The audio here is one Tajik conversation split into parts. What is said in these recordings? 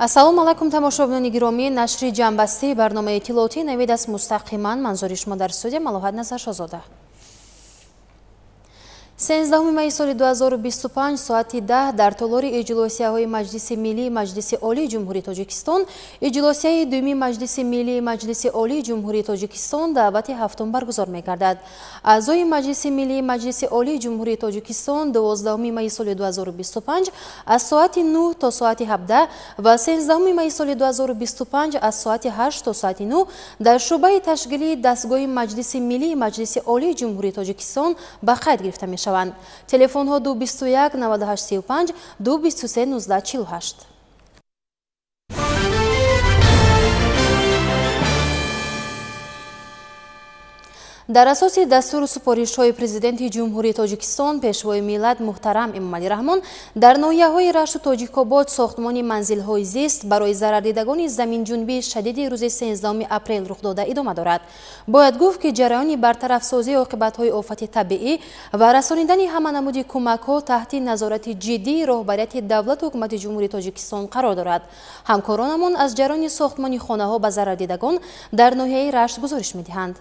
ассалому алайкум тамошобинони гиромӣ. Нашри ҷамъбастии барномаи иттилоотӣ навид аст. Мустақиман манзури шумо дар студия. Малоҳат Назар Шозода. 13 майи соли 2025 соати 10 дар толори иҷлосияҳои Маҷлиси Миллии Маҷлиси Олии Ҷумҳурии Тоҷикистон, иҷлосияи дуюми Маҷлиси Миллии Маҷлиси Олии Ҷумҳурии Тоҷикистон давати ҳафтум баргузор мегардад. Аъзои Маҷлиси Миллии Маҷлиси Олии Ҷумҳурии Тоҷикистон 12 майи соли 2025 аз соати 9 то соати 17 ва 13 майи соли 2025 аз соати 8 то соати 9 дар шуъбаи ташкилии дастгоҳи Маҷлиси Миллии Маҷлиси Олии Ҷумҳурии Тоҷикистон ба қайд гирифта мешаванд. Телефонҳо 221 9835 223 1948. дар асоси дастуру супоришҳои президенти ҷумҳурии Тоҷикистон пешвои миллат муҳтарам Эмомалӣ Раҳмон дар ноҳияҳои Рашту Тоҷикобод сохтмони манзилҳои зист барои зарардидагони заминҷунбии шадиди рӯзи 13 апрел рух дода идома дорад. Бояд гуфт, ки ҷараёни бартарафсозии оқибатҳои офати табиӣ ва расонидани ҳама намуди кӯмакҳо таҳти назорати ҷиддии роҳбарияти давлату ҳукумати ҷумҳурии Тоҷикистон қарор дорад. ҳамкоронамон аз ҷараёни сохтмони хонаҳо ба зарардидагон дар ноҳияи Рашт гузориш медиҳанд.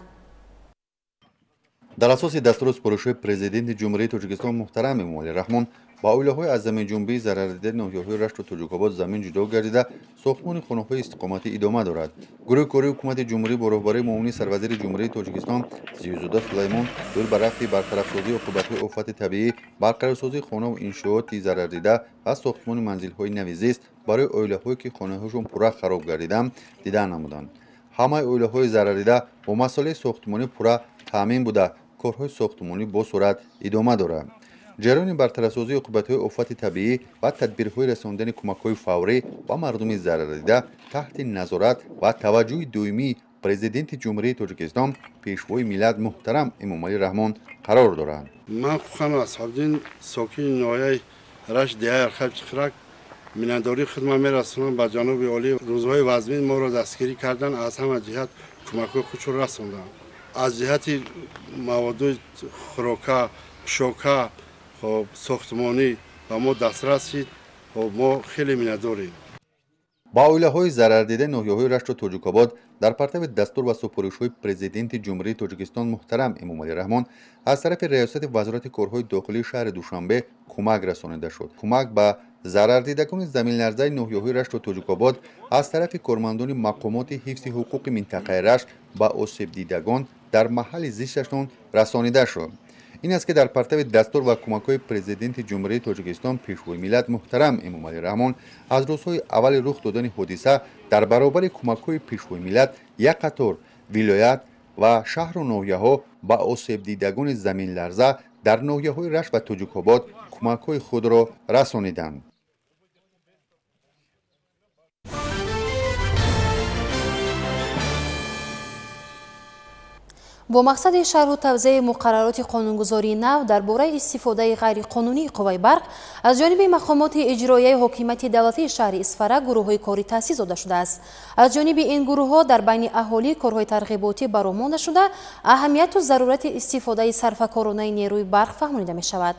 дар асоси дастури супоришҳои президенти ҷумҳурии Тоҷикистон муҳтарам Эмомалӣ Раҳмон ба оилаҳои аз заминҷунбии зарардидаи ноҳияҳои Рашту Тоҷикобод замин ҷудо гардида сохтмони хонаҳои истиқоматӣ идома дорад. гурӯҳи кории ҳукумати ҷумҳурӣ бо роҳбарии муовини сарвазири ҷумҳурии Тоҷикистон Зиёзода Сулаймон ёр ба рафъи бартарафсозии оқибатҳои офати табиӣ, барқарорсозии хонаву иншооти зарардида ва сохтмони манзилҳои нави зист барои оилаҳое ки хонаҳояшон пурра хароб гардида дидан намуданд. ҳамаи оилаҳои зарардида бо масъулияти сохтмонӣ пурра таъмин буда корҳои сохтмонӣ бо сурат идома дорад. ҷараёни бартарафсозии оқибатҳои офати табиӣ ва тадбирҳои расонидани кӯмакҳои фаврӣ ба мардуми зарардида таҳти назорат ва таваҷҷӯҳи доимии президенти ҷумҳурии Тоҷикистон пешвои миллат муҳтарам Эмомалӣ Раҳмон қарор дорад. ман Хухану Асҳабдин сокини ноҳияи Рашт диҳаи Архабчиқирак миннатдорӣ хидмат мерасонам ба ҷаноби олӣ. рӯзҳои вазмин моро дастгирӣ кардан, аз ҳама ҷиҳат кӯмакҳои худшон расонданд. аз ҷиҳати маводои хӯрока, пӯшока, сохтмонӣ ба мо дастрас шид. мо хеле миннатдорем. ба оилаҳои зарардидаи ноҳияҳои Рашту Тоҷикобод дар партави дастур ва супоришҳои президенти ҷумҳурии Тоҷикистон муҳтарам Эмомалӣ Раҳмон аз тарафи раёсати вазорати корҳои дохилии шаҳри Душанбе кӯмак расонида шуд. кӯмак ба зарардидагони заминларзаи ноҳияҳои Рашту Тоҷикобод аз тарафи кормандони мақомоти ҳифзи ҳуқуқи минтақаи Рашт ба осебдидагон дар маҳалли зишташон расонида шуд. ин аст ки дар партави дастур ва кӯмакҳои президенти ҷумҳурии Тоҷикистон пешвои миллат муҳтарам Эмомалӣ Раҳмон аз рӯзҳои аввали рух додани ҳодиса дар баробари кӯмакҳои пешвои миллат як қатор вилоят ва шаҳру ноҳияҳо ба осебдидагони заминларза дар ноҳияҳои Рашт ва Тоҷикобод кӯмакҳои худро расониданд. бо мақсади шарҳу тавзеҳи муқаррароти қонунгузории нав дар бораи истифодаи ғайриқонунии қувваи барқ аз ҷониби мақомоти иҷроияи ҳокимияти давлатии шаҳри Исфара гурӯҳҳои корӣ таъсис дода шудааст. аз ҷониби ин гурӯҳҳо дар байни аҳолӣ корҳои тарғиботӣ баромонда шуда аҳамияту зарурати истифодаи сарфакоронаи нерӯи барқ фаҳмонида мешавад.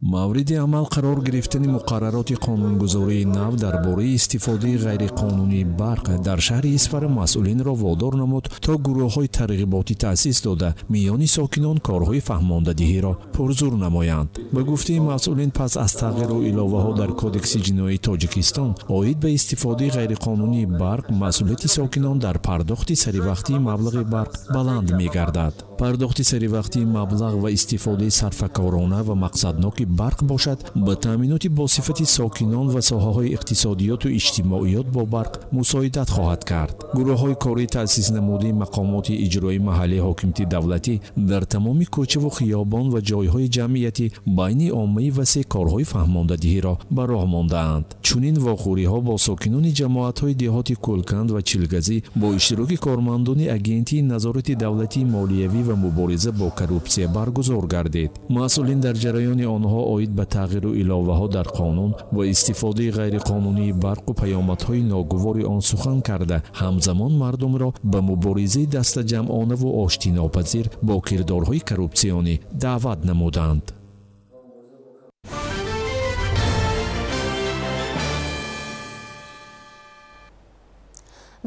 мавриди амал қарор гирифтани муқаррароти қонунгузории нав дар бораи истифодаи ғайриқонунии барқ дар шаҳри Исфара масъулинро водор намуд то гурӯҳҳои тарғиботӣ таъсис дода миёни сокинон корҳои фаҳмондадиҳиро пурзур намоянд. ба гуфтаи масъулин, пас аз тағйиру иловаҳо дар кодекси ҷиноии Тоҷикистон оид ба истифодаи ғайриқонунии барқ, масъулияти сокинон дар пардохти саривақтии маблағи барқ баланд мегардад. пардохти саривақтии маблағ ва истифодаи сарфакорона ва мақсадноки барқ бошад ба таъминоти босифати сокинон ва соҳаҳои иқтисодиёту иҷтимоиёт бо барқ мусоидат хоҳад кард. гурӯҳҳои кории таъсис намудии мақомоти иҷроии маҳаллии ҳокимияти давлатӣ дар тамоми кӯчаву хиёбон ва ҷойҳои ҷамъияти байни оммаи васеъ корҳои фаҳмондадиҳиро ба роҳ мондаанд. чунин вохӯриҳо бо сокинони ҷамоатҳои деҳоти Кӯлканд ва Чилгазӣ бо иштироки кормандони агентии назорати давлатии молиявӣ ва мубориза бо коррупсия баргузор гардид. масъулин дар ҷараёни онҳо оид ба тағйиру иловаҳо дар қонун ва истифодаи ғайриқонунии барқу паёмадҳои ногувори он сухан карда ҳамзамон мардумро ба муборизаи дастаҷамъонаву оштинопазир бо кирдорҳои коррупсионӣ даъват намуданд.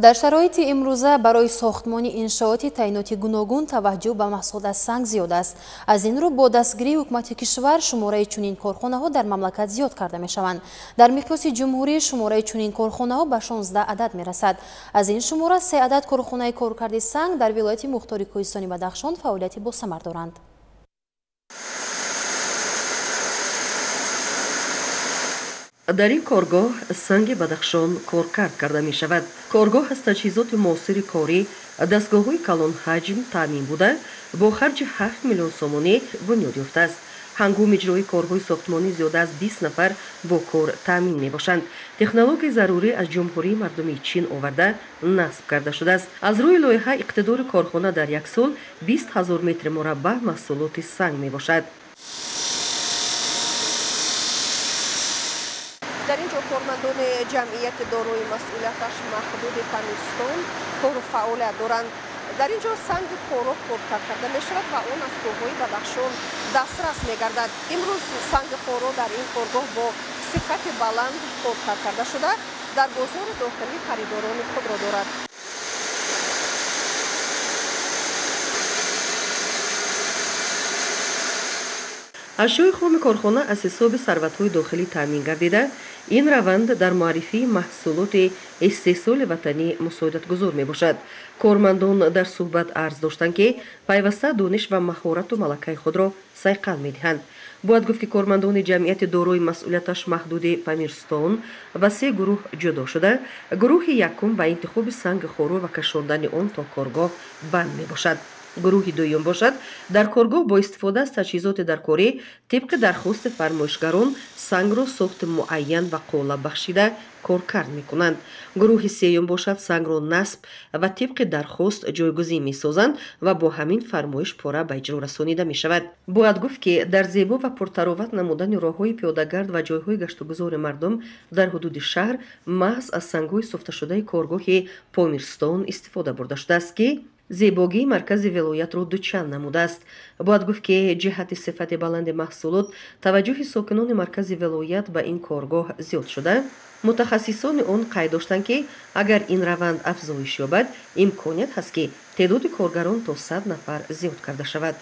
در شرایط امروزه برای ساختمان انشاءات تعیناتی گوناگون توجه به محصول از سنگ زیاد است. از این رو با دستگیری حکومت کشور شماره چنین کارخانه ها در مملکت زیاد کرده می شوند. در مقیاس جمهوری شماره چنین کارخانه ها به 16 عدد می رسد. از این شماره 3 عدد کارخانه کارکرد سنگ در ولایت مختار کوهستانی بدخشان فعالیت با ثمر دارند. در این کارگاه سنگ بدخشان کارکرد کرده می شود. کارگاه از تجهیزات معاصر کاری، دستگاه های کلان حجم تامین بوده با خرج 7 میلیون سومانی بنیاد یافته است. هنگام اجرای کارهای ساختمانی زیاده از 20 نفر با کار تامین می باشند. تکنولوژی ضروری از جمهوری مردمی چین آورده نصب کرده شده است. از روی لایحه اقتدار کارخانه در یک سال 20,000 متر مربع محصولات سنگ می باشد. در اینجا کارمندان جمعیت دارای مسئولیتش محدود پامیرستان کار و فعالیت دارند. در اینجا سنگ خوراک کارکرد کرده می شود و آن از کوههای بدخشان دسترس می گردد. امروز سنگ خوراک در این کارگاه با صفت بلند کارکرد کرده شده در بازار داخلی خریداران خود را دارد. اشیاء خام کارخانه از حساب ثروت‌های داخلی تامین گردیده، این روند در معرفی محصولات استحصال وطنی مساعدت گذار می باشد. کارمندان در صحبت عرض داشتند که پیوسته دانش و مهارت و ملکه خود را صیقل می دهند. باید گفت که کارمندان جمعیت دارای مسئولیتش محدود پامیرستان و 3 گروه جدا شده. گروه یکم به انتخاب سنگ خوراک و کشاندن آن تا کارگاه بند می باشد. گروه دوم باشد در کارگاه با استفاده از تجهیزات درکاری طبق درخواست فرمایشگران سنگ را ساخت معین و قالب بخشیده کارکرد می کنند. گروه سوم باشد سنگ را نصب و طبق درخواست جایگزین می سازند و با همین فرمایش پاره به اجرا رسانیده می شود. باید گفت که در زیبا و پرتراوت نمودن راههای پیاده‌گرد و جایهای گشت و گذار مردم در حدود شهر محض از سنگ‌های ساخته شده کارگاه پامیرستان استفاده برده شده است که زیباگی مرکز ولایت را دوچند نموده است. باید گفت که جهت صفت بلند محصولات توجه ساکنان مرکز ولایت به این کارگاه زیاد شده. متخصصان آن قید داشتند که اگر این روند افزایش یابد امکانیت هست که تعداد کارگران تا 100 نفر زیاد کرده شود.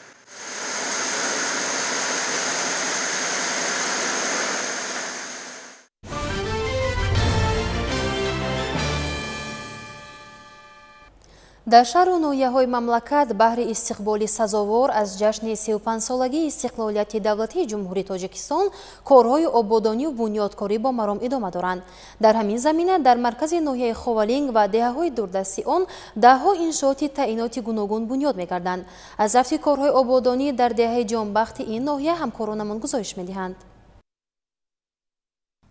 در شهر و نویه‌های مملکت بهر استقبال سزاوار از جشن 35 سالگی استقلالیت دولتی جمهوری تاجیکستان کارهای آبادانی و بنیادکاری با مرام ادامه دارند. در همین زمینه در مرکز نویه خوالینگ و دهه‌های دوردستی آن ده‌ها انشاءات تعیناتی گوناگون بنیاد می‌گردند. از رفت کارهای آبادانی در دهه جانبخت این ناحیه همکارانمان گزارش می‌دهند.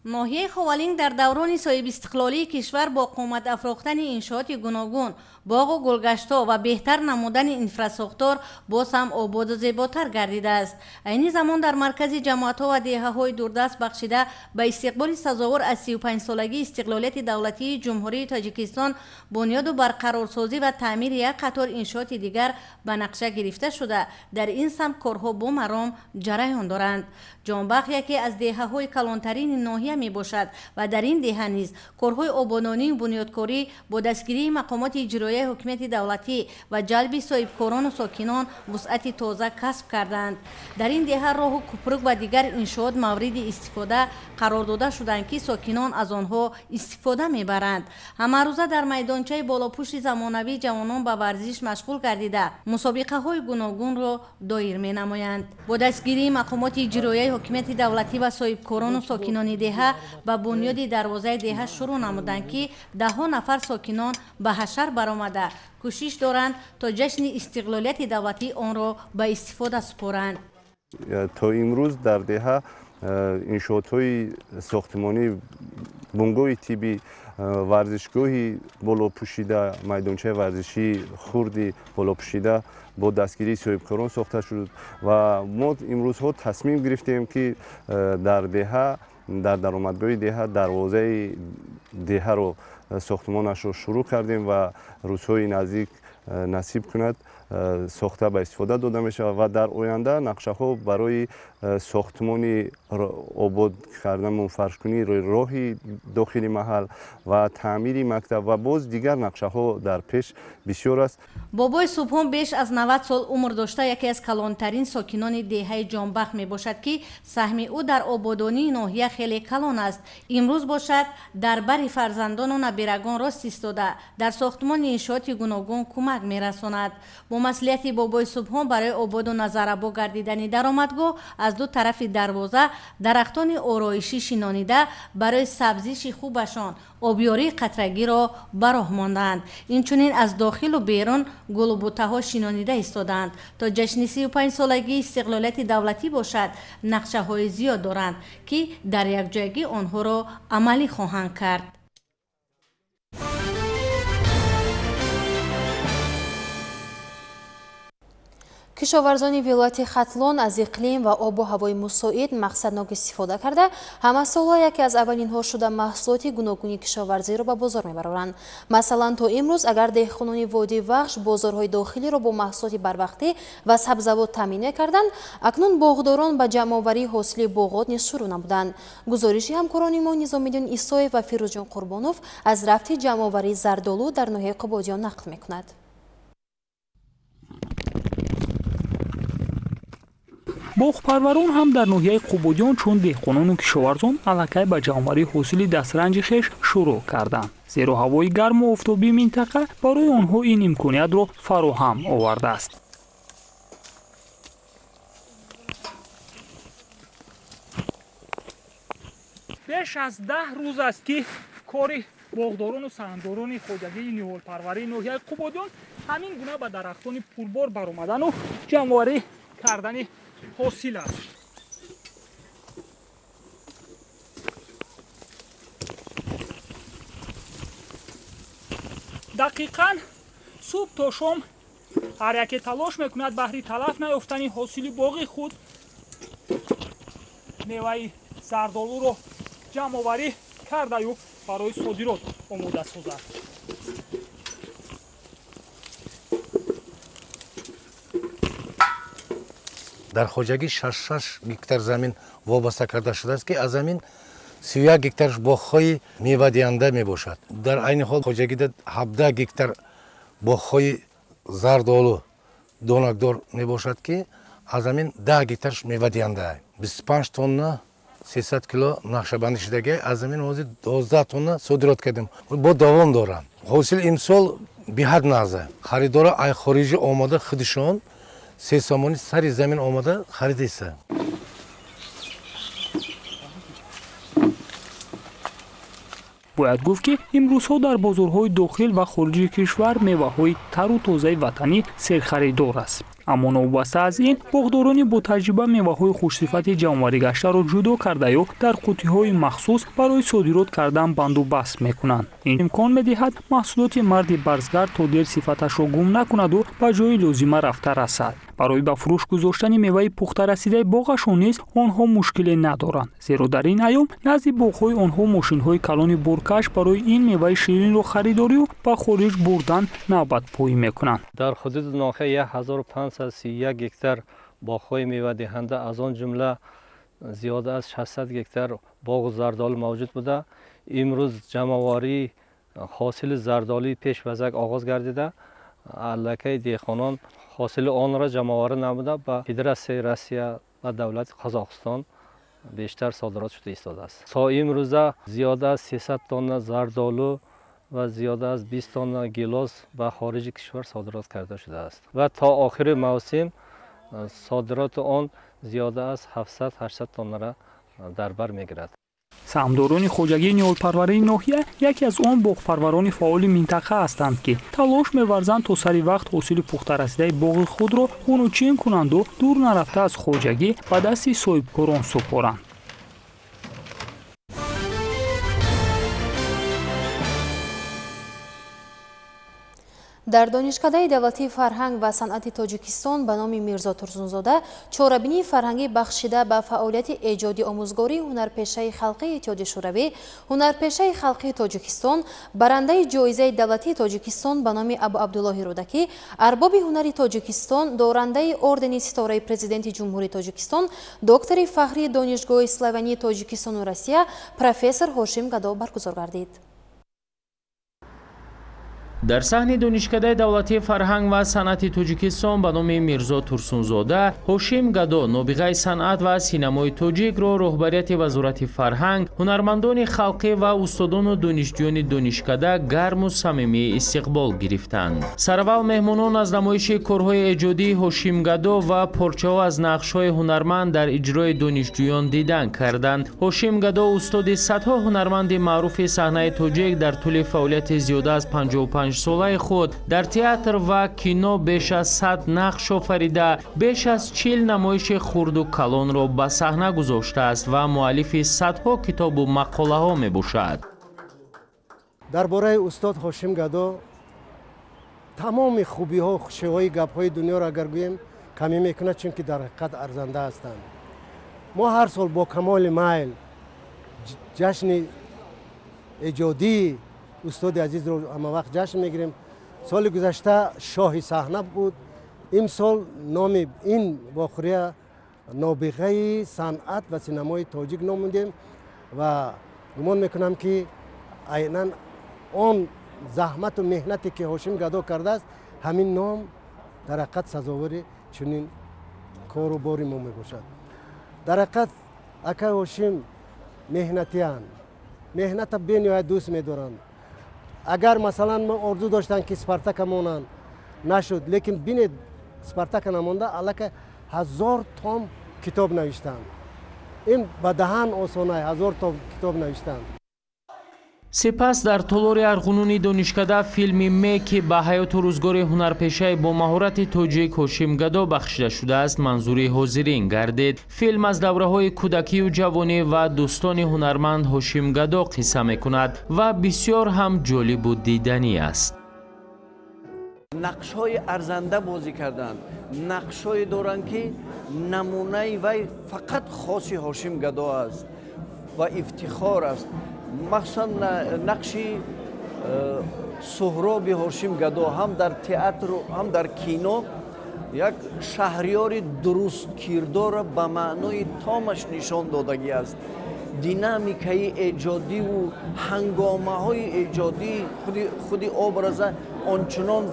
ناحیه خوالینگ در دوران صاحب استقلالی کشور با قومت افراختن انشاءات گوناگون، باغ و گلگشت‌ها و بهتر نمودن اینفراساختور باز هم آباد و زیباتر گردیده است. این زمان در مرکز جماعت‌ها و دهه‌های دوردست بخشیده به استقبال سزاوار از 35 سالگی استقلالیت دولتی جمهوری تاجیکستان بنیاد و برقرارسازی و تعمیر یک قطار انشاءات دیگر به نقشه گرفته شده. در این سمت کارها با مرام جریان دارند. جانبخت یکی از دهه‌های کلانترین ناحیه می باشد و در این دهه نیز کارهای آبادانی و بنیادکاری با دستگیری مقامات اجرایی حکومت دولتی و جلب صاحبکاران و ساکنان وسعت تازه کسب کردند. در این دهه راه و کوپرک و دیگر انشاءات مورد استفاده قرار داده شدند که ساکنان از آنها استفاده میبرند. همه روزه در میدانچه بالاپوشت زمانوی جوانان به ورزش مشغول گردیده مسابقه های گوناگون را دایر می نمایند. با دستگیری مقامات اجرایی حکومت دولتی و صاحبکاران و ساکنان دهه به بنیاد دروازه دهه شروع نمودند که ده‌ها نفر ساکنان به حشر برآمده کوشش دارند تا جشن استقلالیت دولتی آن را به استفاده سپارند. تا امروز در دهه انشاءات‌های ساختمانی، بنگاه طبی، ورزشگاهی بالا پوشیده، میدانچه ورزشی خردی بالا پوشیده با دستگیری صاحبکاران ساخته شد و ما امروزها تصمیم گرفتیم که در دهه در درآمدگاه دهه دروازه دهه رو ساختمانش رو شروع کردیم و روزهای نزدیک نصیب کند ساخته به استفاده داده می شود و در آینده نقشه ها برای ساختمان آباد کردن منفرش‌کنی راهی داخل محل و تعمیر مکتب و باز دیگر نقشه ها در پیش بسیار است. بابای سبحان بیش از 90 سال عمر داشته یکی از کلانترین ساکنان دهه جانبخت می باشد که سهم او در آبادانی ناحیه خیلی کلان است. امروز باشد در بر فرزندان و نبیرگان راست ایستاده در ساختمان انشاءات گوناگون کمک می رساند. با مسئولیت بابای سبحان برای آباد و نظرآباد گردیدن درآمدگاه از دو طرف دروازه درختان آرایشی شینانیده برای سبزیش خوبشان آبیاری قطرگی را براه ماندند. اینچنین از داخل و بیرون گل و بوته ها شینانیده ایستادند. تا جشن 35 سالگی استقلالیت دولتی باشد نقشه های زیاد دارند که در یک جایگی آنها را عملی خواهند کرد. کشاورزان ولایت ختلان از اقلیم و آب و هوای مساعد مقصدناک استفاده کرده همه سالها یکی از اولینها شده محصولات گوناگون کشاورزی را به بازار میبرند. مثلا تا امروز اگر دهقانان وادی وخش بازارهای داخلی را با محصولات بروقتی و سبزیجات تامین کردند، اکنون باغداران به جمع‌آوری حاصل باغات نیز شروع نمودند. گزارشی همکاران ما نظامی‌الدین عیسایی و فیروزجان قربانوف از رفت جمع‌آوری زردآلو در ناحیه قبادیان نقل میکند. باغپروران هم در ناحیه قبادیان چون دهقانان و کشاورزان الکی به جمع‌آوری حاصل دسترنج خویش شروع کردند، زیرا هوای گرم و آفتابی منطقه برای آنها این امکانیت را فراهم آورده است. بیش از 10 روز است که کاری باغداران و سهامداران خواجگی نهالپروری ناحیه قبادیان همین گونه به درختان پربار برآمدن و جمع‌آوری کردن حاصل است. دقیقاً صبح تا شام هر یکی تلاش میکند بهر تلف نیافتن حاصل باغ خود میوه زردآلو را جمع آوری کرده و برای صادرات آماده سازد. در خواجگی 6 گکتار زمین وابسته کرده شده است که از زمین 31 گکتارش باغ‌های میوه دهنده می باشد. در عین حال خواجگی 17 گکتار باغ‌های زردآلو دانکدار می باشد که از زمین 10 گکتارش میوه دهنده است. 25 تن 300 کیلو نقشه‌بندی شدگی از زمین حاضر 12 تن صادرات کردیم. با دوام دارم. حاصل امسال به حد نزد. خریدار ای خارجی آماده خودشون 3 سامانی سر زمین آماده خرید است. باید گفت که امروزها در بازارهای داخل و خارجی کشور میوه‌های تر و تازه وطنی سرخریدار است. اما نوبسته از این باغداران با تجربه میوه‌های خوشصفت جمع‌آوری گشته را جدا کرده و در قوطی‌های مخصوص برای صادرات کردن بندوبست می‌کنند. این امکان می‌دهد محصولات مرد برزگرد تا دیر صفتش را گم نکند و به جای لازمه رفته رسد. برای به فروش گذاشتن میوه پخته رسیده باغشان نیز آنها مشکلی ندارند، زیرا در این ایام نزد باغ‌های آنها ماشین‌های کلان بارکش برای این میوه شیرین را خریداری و به خارج بردن نوبت پویی می‌کنند. در حدود ناحیه 1531 گکتار باغ‌های میوه دهنده از آن جمله زیاد از 600 گکتار باغ زردآلو موجود بوده. امروز جمع‌آوری حاصل زردآلوی پیش وزک آغاز گردیده. الکی دهقانان حاصل آن را جمع‌آوری نموده به فدراسیون روسیه و دولت قزاقستان بیشتر صادرات شده ایستاده است. تا امروزه زیاد از 300 تن زردآلو و زیاد از 20 تن گیلاس به خارج کشور صادرات کرده شده است و تا آخر موسم صادرات آن زیاد از 700-800 تن را در بر میگیرد. سهامداران خواجگی نهالپروری ناحیه یکی از آن باغپروران فعال منطقه هستند که تلاش می‌ورزند تا سری وقت حاصل پخته رسیده باغ خود را خونوچین کنند و دور نرفته از خواجگی به دست صاحبکاران سپارند. در دانشکده دولتی فرهنگ و صنعت تاجیکستان به نام میرزا ترسونزاده چاره‌بینی فرهنگی بخشیده به فعالیت ایجادی آموزگاری هنرپیشه خلقی اتحادیه شوروی هنرپیشه خلقی تاجیکستان برنده جایزه دولتی تاجیکستان به نام ابو عبدالله رودکی ارباب هنری تاجیکستان دارنده اردن ستاره پرزیدنت جمهوری تاجیکستان دکتر فخری دانشگاه اسلوونی تاجیکستان و روسیه پروفسور هاشم гадо برگزار گردید. در صحن دانشکده دولتی فرهنگ و صنعت تاجیکستان به نام میرزا ترسونزاده هاشم гадо نابغه صنعت و سینمای تاجیک را رهبریت وزارت فرهنگ هنرمندان خلقی و استادان و دانشجویان دانشکده گرم و صمیمی استقبال گرفتند. سراول مهمانان از نمایش کارهای ایجادی هاشم гадо و پارچه‌ها از نقش‌های هنرمند در اجرای دانشجویان دیدن کردند. هاشم гадо استاد صدها هنرمند معروف صحنه تاجیک در طول فعالیت زیاده از 55 ساله خود در تئاتر و کینو بیش از 100 نقش آفریده بیش از 40 نمایش خرد و کلان را به صحنه گذاشته است و مؤلف صدها کتاب و مقاله ها می باشد. درباره استاد هاشم гадо تمام خوبی ها و خوشی‌های گپ های دنیا را اگر گوییم کمی میکنه چون که در حقیقت ارزنده هستند. ما هر سال با کمال میل جشن ایجادی استاد عزیز رو همه وقت جشن میگیریم. سال گذشته شاه صحنه بود. این سال نام این واقعه نابغه صنعت و سینمای تاجیک نامیدیم و گمان میکنم که عیناً آن زحمت و مهنتی که هاشم гадо کرده است همین نام در حقیقت سزاوار چنین کار و باری ما میباشد. در حقیقت اکا هاشم مهنتیان مهنت بینهایت دوست میدارند. اگر مثلا ما آرزو داشتن که اسپارتاک مانند نشد لیکن بینید اسپارتاک نمانده الک 1000 توم کتاب نوشتند. این به دهن آسانه 1000 توم کتاب نوشتند. سپس در تالار ارغنونی دانشکده فیلمی می که به حیات و روزگار هنرپیشه با مهارت تاجیک هاشم гадо بخشیده شده است منظور حاضرین گردید. فیلم از دوره های کودکی و جوانی و دوستان هنرمند هاشم гадо قصه می کند و بسیار هم جالب و دیدنی است. نقش های ارزنده بازی کردند. نقش های دارند که نمونه وی فقط خاصی هاشم гадо است و افتخار است. مخصوصا نقشی سهراب هاشم гадо هم در تئاتر هم در کینو یک شهریار درست کردار به معنای تامش نشان دادگی است. دینامیکای ایجادی و هنگامه های ایجادی خودی ابراز آنچنان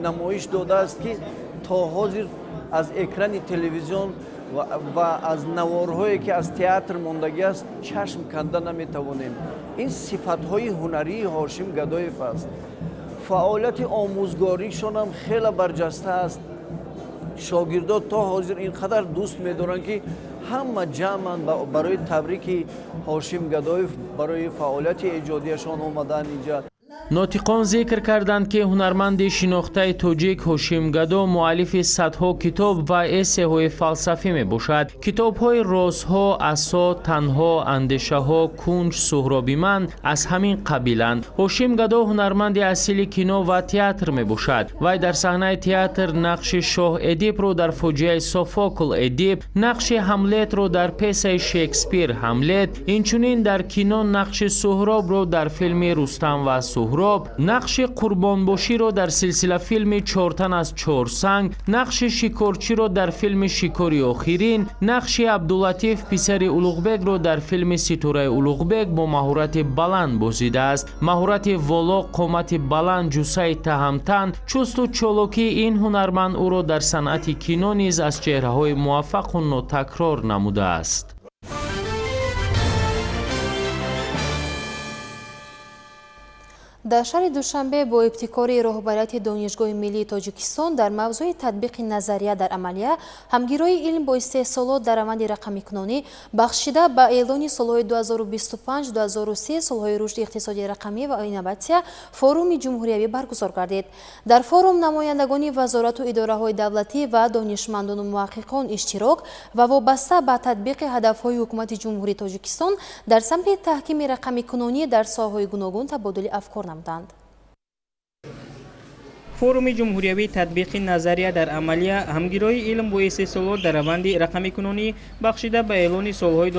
نمایش داده است که تا حاضر از اکران تلویزیون و از نوارهایی که از تئاتر ماندگی است چشم کنده نمیتوانیم. این صفتهای هنری هاشم гадоев است. فعالیت آموزگاریشان هم خیلی برجسته است. شاگردان تا حاضر اینقدر دوست می‌دارند که همه جمعاً برای تبریک هاشم гадоев برای فعالیت ایجادیشان آمدن اینجا. ناطقان ذکر کردند که هنرمند شناخته تاجیک هاشم гадо مؤلف صدها کتاب و اسه های فلسفی می باشد. کتاب های رازها، عصا، تنها، اندیشه ها، کنج، سهرابی من از همین قبیلند. هاشم гадо هنرمند اصیل کینو و تئاتر می باشد. وی در صحنه تئاتر نقش شاه ادیپ رو در فاجعه سوفوکل ادیپ، نقش هملت رو در پیس شکسپیر هملت، اینچنین در کینو نقش سهراب رو در فیلم رستم و سهراب، نقش قربانباشی را در سلسله فیلم 4 تن از 4 سنگ، نقش شکارچی را در فیلم شکاری آخرین، نقش عبداللطیف پسر اولوغبک را در فیلم ستاره اولوغبک با مهارت بلند بازیده است. مهارت والا، قامت بلند، جسه تهمتن، چست و چالاکی این هنرمند او را در صنعت کینو نیز از چهره‌های موفق و ناتکرار نموده است. در شهر دوشنبه با ابتکار رهبریت دانشگاه ملی تاجیکستان در موضوع تطبیق نظریه در عملیه همگیری علم با استحصالات در روند رقمی کنونی بخشیده به اعلان سالهای 2025-2030 سالهای رشد اقتصادی رقمی و اینواتسیا فوروم جمهوریوی برگزار گردید. در فوروم نمایندگان وزارت و اداره‌های دولتی و دانشمندان و محققان اشتراک و وابسته به تطبیق هدف‌های حکومت جمهوری تاجیکستان در سمت تحکیم رقمی کنونی در ساحه‌های گوناگون تبادل افکار نمودند. فوروم جمهوریوی تطبیق نظریه در عملیه همگیری علم و استحصالات در روند رقمی کنونی بخشیده به اعلان سالهای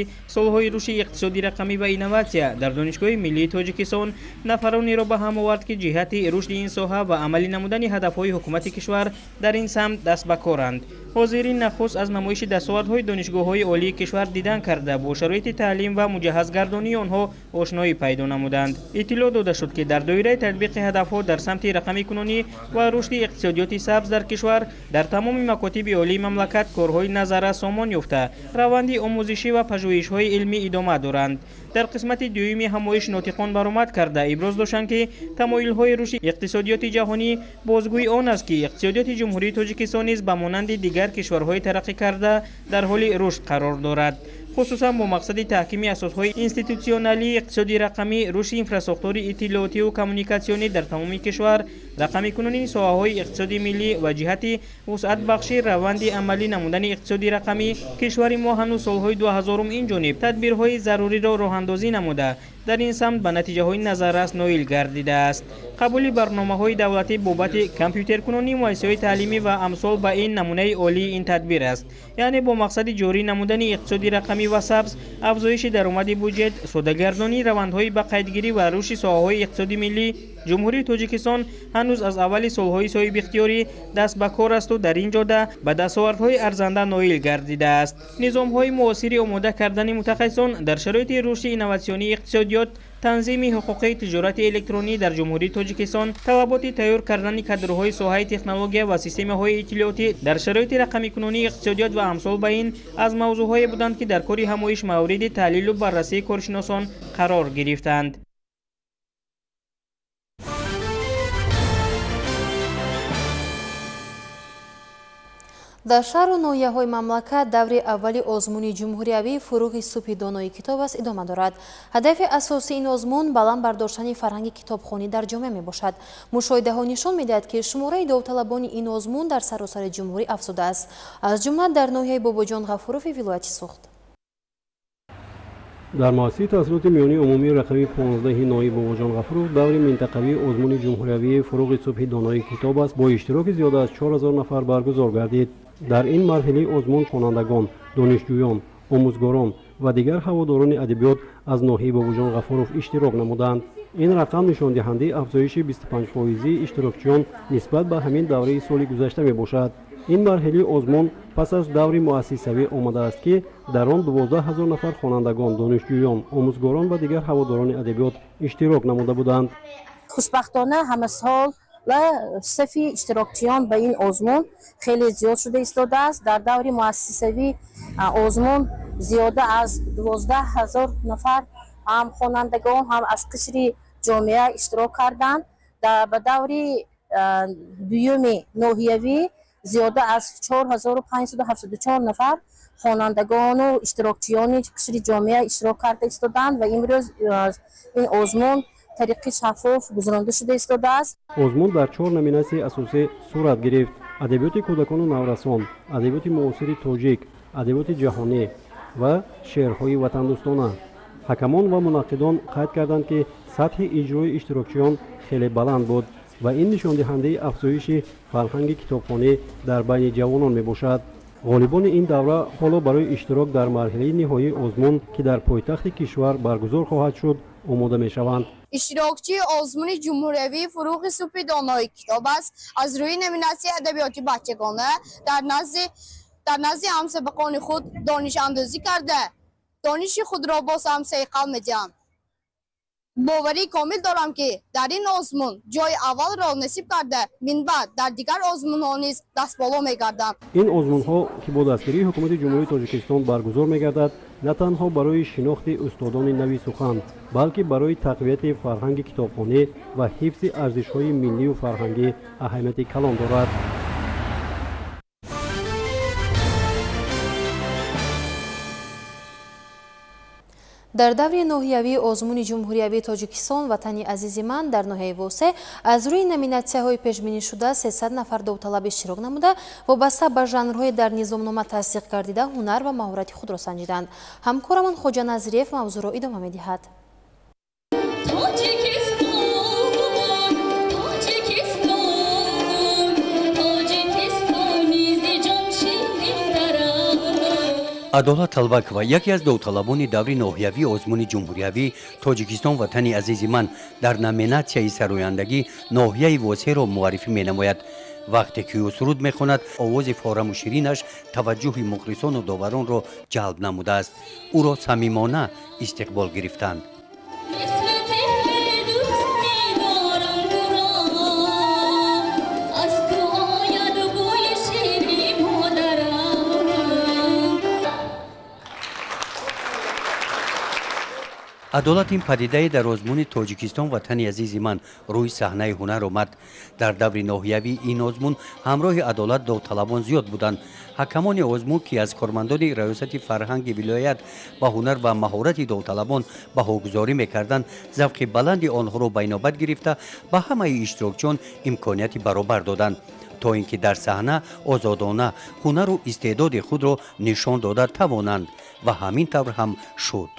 2025-2030 سالهای رشد اقتصادی رقمی و اینوواسیا در دانشگاه ملی تاجیکستان نفرانی را به هم آورد که جهت رشد این ساحه و عملی نمودن هدفهای حکومت کشور در این سمت دست به کارند. حاضرین نخست از نمایش دستاوردهای دانشگاه‌های عالی کشور دیدن کرده با شرایط تعلیم و مجهزگردانی آنها آشنایی پیدا نمودند. اطلاع داده شد که در دایره تطبیق هدفها در سمت رقمی کنونی و رشد اقتصادیات سبز در کشور در تمام مکاتب عالی مملکت کارهای نظره سامان یافته روند آموزشی و پژوهش‌های علمی ادامه دارند. در قسمت دومی همایش ناطقان برآمد کرده ابراز داشتند که تمایل‌های رشد اقتصادیات جهانی بازگوی آن است که اقتصادیات جمهوری تاجیکستان نیز به مانند دیگر کشورهای ترقی کرده در حال رشد قرار دارد، خصوصا با مقصد تحکیم اساسهای اینستیتوسیونالی اقتصادی رقمی، رشد اینفراستراکتور اطلاعاتی و کمیونیکاسیونی در تمام کشور، رقمی کنونی ساحه‌های اقتصادی ملی و جهت وسعت بخشی روند عملی نمودن اقتصادی رقمی. کشور ما هنوز سالهای 2000 این جانب تدبیرهای ضروری را راه‌اندازی نموده در این سمت به نتیجه‌های نظررس نائل گردیده است. قبول برنامه‌های دولتی بابت کامپیوتر کنونی مؤسسه‌های تعلیمی و امثال به این نمونه عالی این تدبیر است، یعنی با مقصد جاری نمودن اقتصادی رقمی و سبز، افزایش درآمد بودجه، سوداگردانی روندهای به قیدگیری و رشد ساحه‌های اقتصادی ملی. جمهوری تاجیکستان هنوز از اول سالهای صاحب اختیاری دست به کار است و در این جاده به دستاوردهای ارزنده نائل گردیده است. نظام‌های معاصر آماده کردن متخصصان در شرایط رشد اینوواسیونی اقتصادیات، تنظیم حقوق تجارت الکترونی در جمهوری تاجیکستان، توابط تیار کردن کادرهای ساحه تکنولوژی و سیستم‌های اطلاعاتی در شرایط رقمی کنونی اقتصادیات و امثال به این از موضوع‌های بودند که در کار همایش مورد تحلیل و بررسی کارشناسان قرار گرفتند. در шаҳру ноҳияҳои мамлакат даври аввали озмуни ҷумҳуриявии фурӯғи субҳи донои китоб аст идома дорад. ҳадафи асосии ин озмун баланд бардоштани фарҳанги китобхонӣ дар ҷомеа мебошад. мушоҳидаҳо нишон медиҳад ки шумораи довталабони ин озмун дар саросари ҷумҳурӣ афзудааст, аз ҷумла дар ноҳияи бобоҷон ғафурови вилояти Суғд. در مؤسسه تحصیلات میانی عمومی رقمی 15 نائی باباجان غفورов دوری منطقوی ازمون جمهوریوی فروغ صبح دانای کتاب است با اشتراک زیاده از 4000 نفر برگزار گردید. در این مرحله ازمون خوانندگان، دانشجویان، آموزگاران و دیگر هواداران ادبیات از ناحیه باباجان غفورov اشتراک نمودند. این رقم نشان دهنده افزایش 25% اشتراکچیان نسبت به همین دوره سال گذشته می باشد. این مرحله ازمون پس از دوری مؤسسوی آمده است که در آن 12000 نفر خوانندگان، دانشجویان، آموزگاران و دیگر هواداران ادبیات اشتراک نموده بودند. خوشبختانه همه سال صف اشتراکچیان به این ازمون خیلی زیاد شده ایستاده است. در دوری مؤسسوی ازمون زیاده از 12000 نفر هم خوانندگان هم از قشر جامعه اشتراک کردند. در دوری دومی ناحیوی زیاده از 4574 نفر خوانندگان و اشتراکچیان قشر جامعه اشتراک کرده ایستادند و امروز این ازمون طریق شفاف گذرانده شده ایستاده است. ازمون در 4 نومیناسیون اساسی صورت گرفت: ادبیات کودکان و نورسان، ادبیات معاصر تاجیک، ادبیات جهانی و شعرهای وطن دوستانه. حکمان و منقدان قید کردند که سطح اجرای اشتراکچیان خیلی بلند بود و این نشان دهنده افزایش فرهنگ کتابخوانی در بین جوانان می باشد. غالبان این دوره حالا برای اشتراک در مرحله نهایی ازمون که در پایتخت کشور برگزار خواهد شد آماده می شوند. اشتراکچی ازمون جمهوریوی فروغ صبح دانای کتاب است. از روی نومیناسیون ادبیاتی بچگانه در نزد همسبقان خود دانش اندازی کرده. دانش خود را با همسایه قوم جمع. باوری کامل دارم که در این ازمون جای اول را نصیب کرده، من بعد در دیگر ازمون‌ها نیز دست بالا می‌گردم. این ازمون‌ها که با دستگیری حکومت جمهوری تاجیکستان برگزار می‌گردد، نه تنها برای شناخت استادان نوی سخن، بلکه برای تقویت فرهنگ کتابخوانی و حفظ ارزش‌های ملی و فرهنگی اهمیت کلان دارد. در دوره ناحیوی ازمون جمهوریوی تاجیکستان وطنی عزیزی من در ناحیه واسه از روی نومیناسیون‌های پیش‌بینی شده 300 نفر داوطلب اشتراک نموده وابسته به ژانرهای در نظامنامه تصدیق گردیده هنر و مهارت خود را سنجیدند. همکارمان خوجا نظریف موضوع را ادامه می‌دهد. عدالت طلبکова یکی از داوطلبان دوری ناحیوی آزمون جمهوریوی تاجیکستان وطن عزیز من در نامیناسیای سرآیندگی ناحیه واسه را معرفی می‌نماید. وقتی که او سرود می‌خواند آواز فارم و شیرینش توجه مخلصان و داوران را جلب نموده است. او را صمیمانه استقبال گرفتند. عدالت این پدیده در آزمون تاجیکستان وطن عزیز من روی صحنه هنر آمد. در دور ناحیوی این آزمون همراه عدالت داوطلبان زیاد بودند. حکمان آزمون که از کارمندان ریاست فرهنگ ولایت با هنر و مهارت داوطلبان بهاگذاری میکردند، ذوق بلند آنها را بینابت گرفته به همه اشتراکچیان امکانیت برابر دادند تا اینکه در صحنه آزادانه هنر و استعداد خود را نشان داده توانند و همین طور هم شد.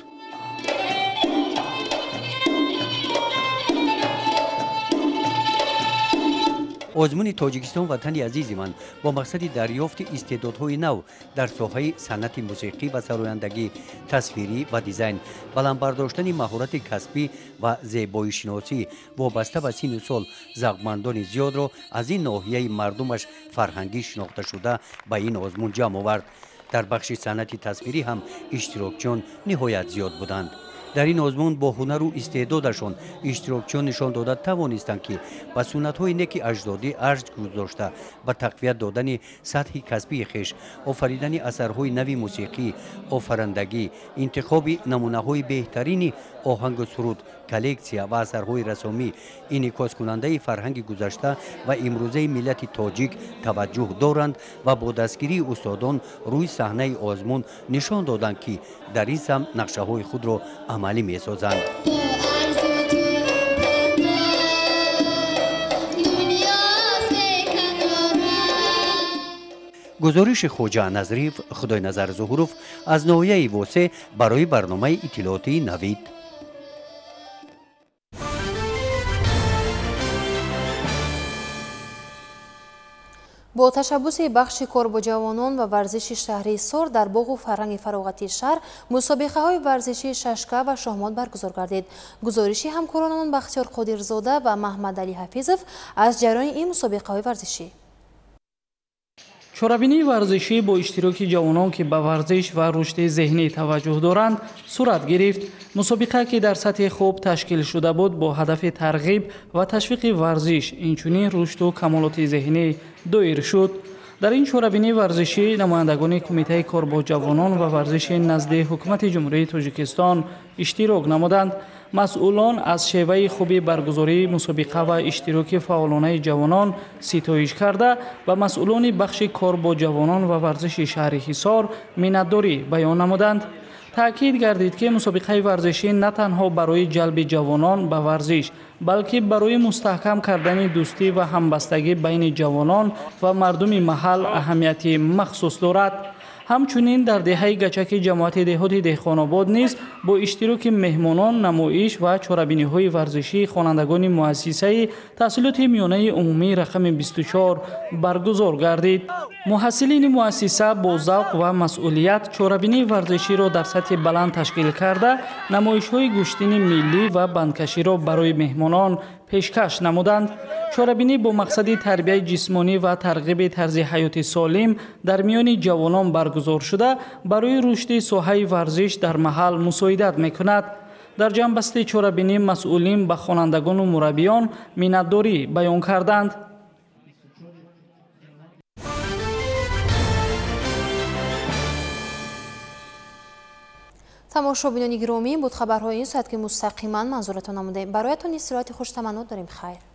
آزمون تاجیکستان وطن عزیز من با مقصد دریافت استعدادهای نو در ساحه صنعت موسیقی و سرایندگی، تصویری و دیزاین، بلند برداشتن مهارت کسبی و زیبایی شناسی وابسته به سن و سال ذوقمندان زیاد را از این ناحیه مردمش فرهنگی شناخته شده به این آزمون جمع آورد. در بخش صنعت تصویری هم اشتراکچیان نهایت زیاد بودند. در این آزمون با هنر و استعدادشان اشتراکچیان نشان داده توانستند که با سنت‌های نیک اجدادی ارج گذاشته به تقویت دادن سطح کسبی خویش، آفریدن اثرهای نوی موسیقی، آفرندگی، انتخاب نمونه‌های بهترین آهنگ و سرود، کلکسیا و اثرهای رسامی انعکاس کننده فرهنگ گذشته و امروزه ملت تاجیک توجه دارند و با دستگیری استادان روی صحنه آزمون نشان دادند که در این سمت نقشه‌های خود را عملی می‌سازند. گزارش خوجا نظریف خدای نظر ظهوروف از ناحیه واسه برای برنامه اطلاعاتی نوید. با تشبث بخش کار با جوانان و ورزش شهری سر در باغ و فرهنگ فراغتی شهر مسابقه های ورزشی ششکه و شاهمات برگزار گردید. گزارشی همکارانمان بختیار قادرزاده و محمد علی حفیظов از جریان این مسابقه های ورزشی. چورابینی ورزشی با اشتراک جوانان که به ورزش و رشد ذهنی توجه دارند صورت گرفت. مسابقه که در سطح خوب تشکیل شده بود با هدف ترغیب و تشویق ورزش اینچنین رشد و کمالات ذهنی دایر شد. در این چورابینی ورزشی نمایندگان کمیته کار با جوانان و ورزش نزد حکومت جمهوری تاجیکستان اشتراک نمودند. مسئولان از شیوه خوبی برگزاری مسابقه و اشتراک فعالانه جوانان ستایش کرده و مسئولان بخش کار با جوانان و ورزش شهر حصار منتداری بیان نمودند. تأکید گردید که مسابقه ورزشی نه تنها برای جلب جوانان به ورزش بلکه برای مستحکم کردن دوستی و همبستگی بین جوانان و مردم محل اهمیت مخصوص دارد. همچنین در دهه گچک جماعت دهات دهقان‌آباد نیز با اشتراک مهمانان نمایش و چورابینی‌های ورزشی خوانندگان مؤسسه تحصیلات میانه عمومی رقم 24 برگزار گردید. محصلین مؤسسه با ذوق و مسئولیت چورابینی ورزشی را در سطح بلند تشکیل کرده نمایش‌های گوشتین ملی و بندکشی را برای مهمانان پیشکش نمودند. چورابینی با مقصد تربیت جسمانی و ترغیب طرز حیات سالم در میان جوانان برگزار شده برای رشد ساحه ورزش در محل مساعدت می‌کند. در جنبسته چورابینی مسئولین به خوانندگان و مربیان منتداری بیان کردند. تماشابینان گرامی بود خبرهای این ساعت که مستقیما منظورتان نمودیم. برایتان استراحت خوش تمنا داریم. خیر.